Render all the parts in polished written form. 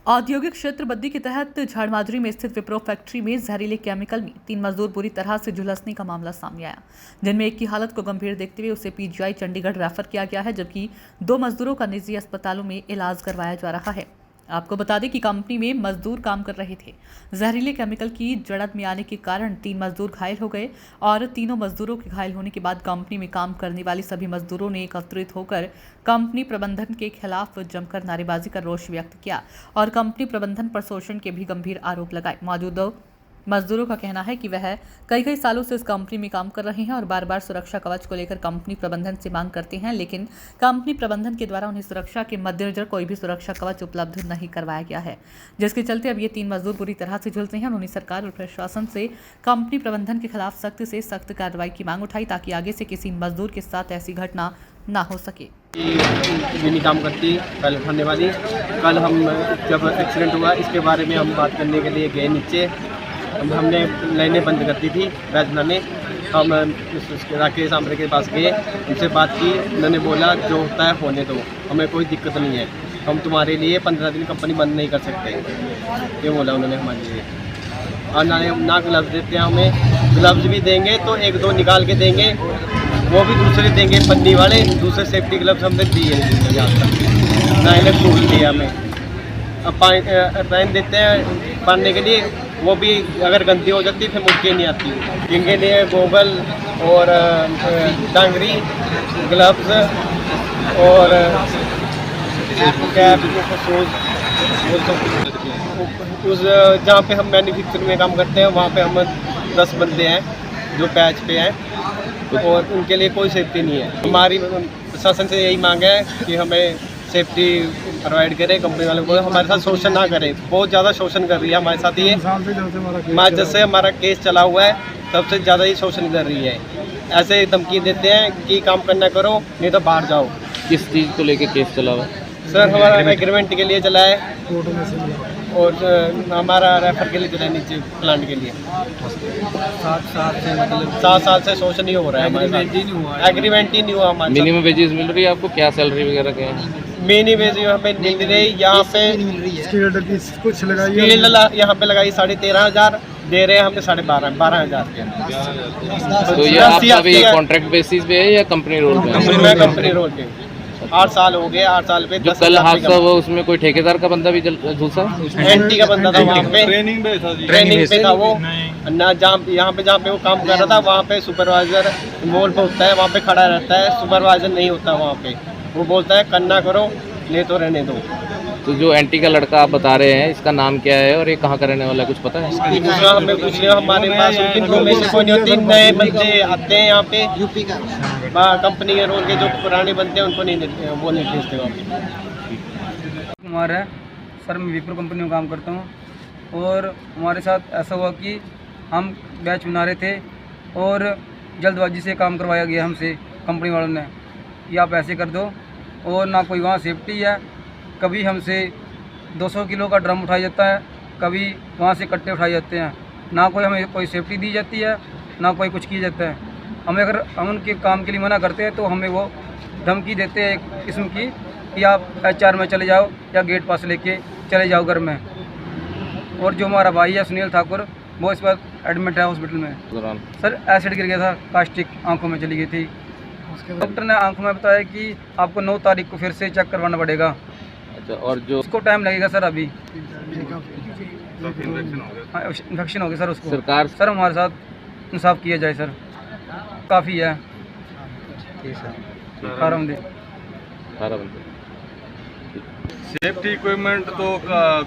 औद्योगिक क्षेत्र बद्दी के तहत झाड़माजरी में स्थित विप्रो फैक्ट्री में जहरीले केमिकल में 3 मजदूर बुरी तरह से झुलसने का मामला सामने आया, जिनमें एक की हालत को गंभीर देखते हुए उसे पीजीआई चंडीगढ़ रेफर किया गया है, जबकि 2 मजदूरों का निजी अस्पतालों में इलाज करवाया जा रहा है। आपको बता दें कि कंपनी में मजदूर काम कर रहे थे। जहरीले केमिकल की जड़त में आने के कारण 3 मजदूर घायल हो गए और तीनों मजदूरों के घायल होने के बाद कंपनी में काम करने वाले सभी मजदूरों ने एकत्रित होकर कंपनी प्रबंधन के खिलाफ जमकर नारेबाजी कर रोष व्यक्त किया और कंपनी प्रबंधन पर शोषण के भी गंभीर आरोप लगाए। मौजूदा मजदूरों का कहना है कि वह कई सालों से इस कंपनी में काम कर रहे हैं और बार बार सुरक्षा कवच को लेकर कंपनी प्रबंधन से मांग करते हैं, लेकिन कंपनी प्रबंधन के द्वारा उन्हें सुरक्षा के मद्देनजर कोई भी सुरक्षा कवच उपलब्ध नहीं करवाया गया है, जिसके चलते अब ये 3 मजदूर बुरी तरह से झुलसे हैं। उन्होंने सरकार और प्रशासन से कंपनी प्रबंधन के खिलाफ सख्त से सख्त कार्रवाई की मांग उठाई ताकि आगे से किसी मजदूर के साथ ऐसी घटना ना हो सके। नहीं काम करती कल होने वाली। कल हम जब एक्सीडेंट हुआ इसके बारे में हम बात करने के लिए गए नीचे। हमने लाइनें बंद कर दी थी बैच बनाने। हम राकेश आमरे के पास गए, उनसे बात की। उन्होंने बोला जो होता है होने दो, हमें कोई दिक्कत नहीं है, हम तुम्हारे लिए 15 दिन कंपनी बंद नहीं कर सकते, ये बोला उन्होंने हमारे लिए। और ना ग्लव्स देते हैं हमें, ग्लव्स भी देंगे तो 1-2 निकाल के देंगे, वो भी दूसरे देंगे पन्नी वाले, दूसरे सेफ्टी ग्लव्स हमने दिए यहाँ तक ना, इन्हें टूल दिया हमें। अब पहन देते हैं पहनने के लिए, वो भी अगर गंदी हो जाती फिर मुड़ के नहीं आती। जिनके लिए गोगल और टांगरी, ग्लव्स और कैप, शूज, उस जहाँ पे हम मैन्युफैक्चरिंग में काम करते हैं वहाँ पे हम 10 बंदे हैं जो पैच पे हैं और उनके लिए कोई सेफ्टी नहीं है। हमारी प्रशासन से यही मांग है कि हमें सेफ्टी प्रोवाइड करे, कंपनी वालों को हमारे साथ शोषण ना करे। बहुत ज़्यादा शोषण कर रही है हमारे साथ। ये जब से हमारा केस चला हुआ है तब से ज़्यादा ही शोषण कर रही है। ऐसे धमकी देते हैं कि काम करना करो नहीं तो बाहर जाओ। किस चीज़ को लेके केस चला हुआ है? सर हमारा एग्रीमेंट के लिए चला है और हमारा रेफर के लिए चला है नीचे प्लांट के लिए। 7 साल से शोषण ही हो रहा है हमारे साथ, एग्रीमेंट ही नहीं हुआ हमारे। मिनिमम वेजेस मिल रही है आपको? क्या सैलरी वगैरह क्या है? मिनिमम वेज यहाँ पे मिल रही, यहाँ पे कुछ लगाई यहाँ पे लगाई 13,500, दे रहे हैं हमें 12,500 के। तो ये आपका अभी कॉन्ट्रैक्ट बेसिस पे है या कंपनी रोल पे? कंपनी रोल पे 8 साल हो गए। 8 साल पे जो कल हादसा हुआ उसमें कोई ठेकेदार का बंदा भी झुलसा? एनटी का बंदा था वहाँ पे, ट्रेनिंग पे था वो ना। यहाँ पे वो काम कर रहा था वहाँ पे सुपरवाइजर इन्वॉल्व होता है, वहाँ पे खड़ा रहता है, सुपरवाइजर नहीं होता वहाँ पे। वो बोलता है करना करो नहीं तो रहने दो। तो जो एंटी का लड़का आप बता रहे हैं इसका नाम क्या है और ये कहाँ का रहने वाला है, कुछ पता है? दूसरा हमें पूछ रहे हो, हमारे पास इन्फॉर्मेशन कोई नहीं होती। नए बंदे आते हैं यहाँ पे यूपी का कंपनी के रोल के, जो पुराने बनते हैं उनको नहीं देते, वो नहीं भेजते वहाँ। कुमार है सर, मैं विप्रो कंपनी में काम करता हूँ और हमारे साथ ऐसा हुआ कि हम बैच बना रहे थे और जल्दबाजी से काम करवाया गया हमसे कंपनी वालों ने कि आप ऐसे कर दो। और ना कोई वहाँ सेफ्टी है, कभी हमसे 200 किलो का ड्रम उठाया जाता है, कभी वहाँ से कट्टे उठाए जाते हैं। ना कोई हमें कोई सेफ्टी दी जाती है, ना कोई कुछ किया जाता है। हमें अगर हम उनके काम के लिए मना करते हैं तो हमें वो धमकी देते हैं एक किस्म की कि आप HR में चले जाओ या गेट पास लेके चले जाओ घर में। और जो हमारा भाई है सुनील ठाकुर, वो इस बार एडमिट है हॉस्पिटल में। सर एसिड गिर गया था, कास्टिक आंखों में चली गई थी। डॉक्टर ने आंखों में बताया कि आपको 9 तारीख को फिर से चेक करवाना पड़ेगा। अच्छा, और जो उसको टाइम लगेगा सर। अभी इन्फेक्शन हो गया सर उसको। सरकार सर हमारे साथ इंसाफ किया जाए सर, काफ़ी है। 18 बंदे। सेफ्टी इक्विपमेंट तो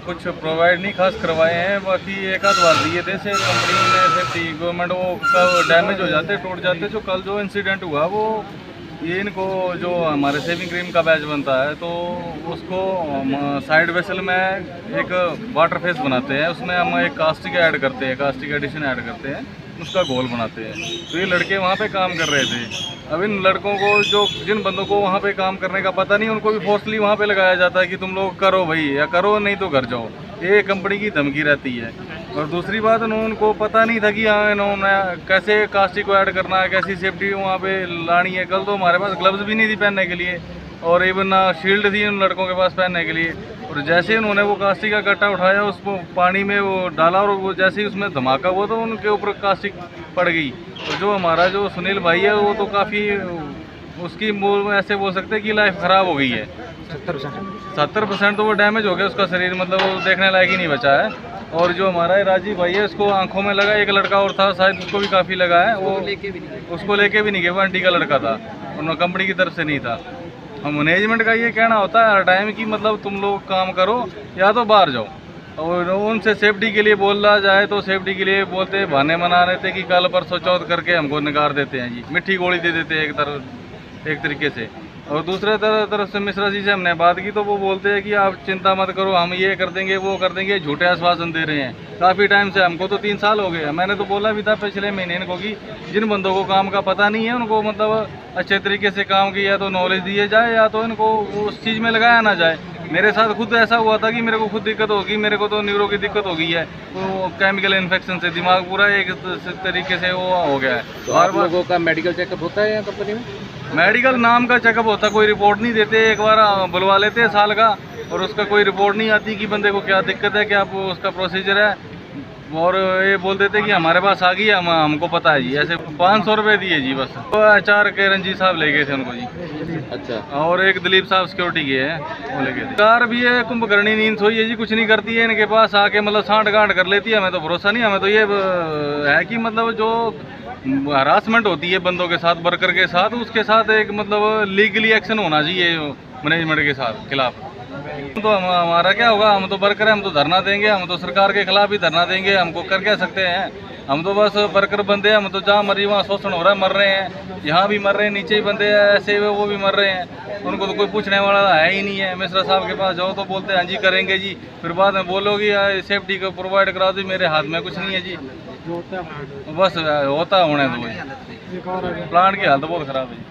कुछ प्रोवाइड नहीं खास करवाए हैं, बाकी एक आध बार दिए थे से कंपनी में सेफ्टी इक्विपमेंट, वो कब डैमेज हो जाते, टूट जाते। जो कल जो इंसिडेंट हुआ वो ये इनको जो हमारे सेविंग क्रीम का बैच बनता है तो उसको साइड वेसल में एक वाटर फेस बनाते हैं, उसमें हम एक कास्टिक ऐड करते हैं, कास्टिक एडिशन ऐड करते हैं, उसका घोल बनाते हैं। तो ये लड़के वहाँ पे काम कर रहे थे। अब इन लड़कों को जिन बंदों को वहाँ पे काम करने का पता नहीं, उनको भी फोर्सली वहाँ पे लगाया जाता है कि तुम लोग करो भाई, या करो नहीं तो घर जाओ। ये कंपनी की धमकी रहती है। और दूसरी बात, उनको पता नहीं था कि हाँ इन्होंने कैसे कास्टिक को ऐड करना है, कैसी सेफ्टी वहाँ पे लानी है। कल तो हमारे पास ग्लव्स भी नहीं थी पहनने के लिए, और इवन ना शील्ड थी उन लड़कों के पास पहनने के लिए। और जैसे ही उन्होंने वो कास्टिक का कट्टा उठाया, उसको पानी में वो डाला और वो जैसे ही उसमें धमाका हुआ तो उनके ऊपर कास्टिक पड़ गई। तो जो हमारा जो सुनील भाई है वो तो काफ़ी उसकी ऐसे बोल सकते हैं कि लाइफ ख़राब हो गई है। 70% तो वो डैमेज हो गया उसका शरीर, मतलब वो देखने लायक ही नहीं बचा है। और जो हमारा राजीव भाई है उसको आंखों में लगा, एक लड़का और था शायद उसको भी काफ़ी लगा है, वो उसको लेके भी नहीं गया, वो आंटी का लड़का था, उन्होंने कंपनी की तरफ से नहीं था। हम मैनेजमेंट का ये कहना होता है हर टाइम कि मतलब तुम लोग काम करो या तो बाहर जाओ। और उनसे सेफ्टी के लिए बोल रहा जाए तो सेफ्टी के लिए बोलते हैं, बहाने मना रहे थे कि कल परसों चौथ करके हमको निकाल देते हैं जी, मिट्टी गोली दे देते हैं एक तरीके से। और दूसरे तरफ से मिश्रा जी से हमने बात की तो वो बोलते हैं कि आप चिंता मत करो, हम ये कर देंगे वो कर देंगे, झूठे आश्वासन दे रहे हैं काफ़ी टाइम से। हमको तो 3 साल हो गए। मैंने तो बोला भी था पिछले महीने इनको कि जिन बंदों को काम का पता नहीं है उनको मतलब अच्छे तरीके से काम की या तो नॉलेज दिए जाए या तो इनको उस चीज़ में लगाया ना जाए। मेरे साथ खुद ऐसा हुआ था कि मेरे को खुद दिक्कत होगी, मेरे को तो न्यूरो की दिक्कत हो गई है, वो केमिकल इन्फेक्शन से दिमाग पूरा एक तरीके से वो हो गया है। तो आप लोगों का मेडिकल चेकअप होता है यहाँ कंपनी में? मेडिकल नाम का चेकअप होता, कोई रिपोर्ट नहीं देते, एक बार बुलवा लेते हैं साल का और उसका कोई रिपोर्ट नहीं आती कि बंदे को क्या दिक्कत है, क्या उसका प्रोसीजर है। और ये बोल देते कि हमारे पास आ गई है, हमको पता है जी। ऐसे 500 रुपये दिए जी बस। तो HR के रंजीत साहब ले गए थे उनको जी। अच्छा। और एक दिलीप साहब सिक्योरिटी के हैं, वो ले गए थे। कार भी है, कुंभकर्णी नींद सोई है जी, कुछ नहीं करती है, इनके पास आके मतलब सांठ गांठ कर लेती है। हमें तो भरोसा नहीं, हमें तो ये है कि मतलब जो हरासमेंट होती है बंदों के साथ, वर्कर के साथ, उसके साथ एक मतलब लीगली एक्शन होना चाहिए मैनेजमेंट के साथ खिलाफ। तो हमारा क्या होगा, हम तो वर्कर हैं, हम तो धरना देंगे, हम तो सरकार के खिलाफ ही धरना देंगे, हमको कर क्या सकते हैं। हम तो बस वर्कर बंदे हैं, हम तो जहाँ मर्जी वहाँ शोषण हो रहा है, मर रहे हैं, यहाँ भी मर रहे हैं, नीचे ही बंदे ऐसे वो भी मर रहे हैं, उनको तो कोई पूछने वाला है ही नहीं है। मिश्रा साहब के पास जाओ तो बोलते हैं हाँ जी करेंगे जी, फिर बाद में बोलोगी सेफ्टी को प्रोवाइड करा दो, मेरे हाथ में कुछ नहीं है जी, बस होता होने दो। प्लांट की हालत बहुत ख़राब है जी।